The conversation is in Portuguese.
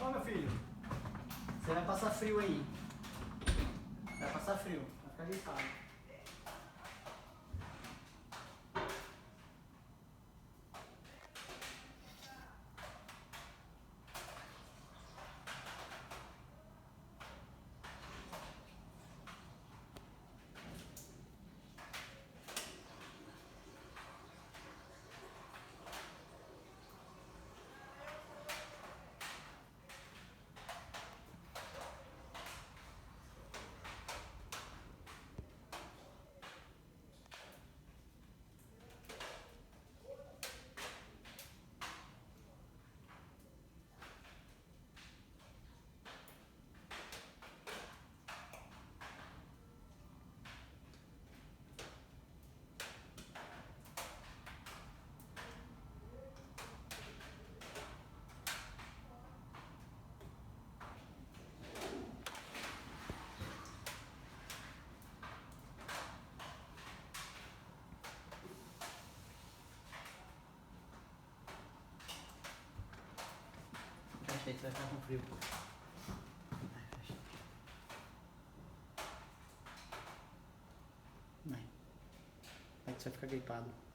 Ó, meu filho, você vai passar frio aí. Vai passar frio, vai ficar gripado. Fecha aí, você vai ficar com frio. Fecha. Vai. Aí você vai ficar gripado.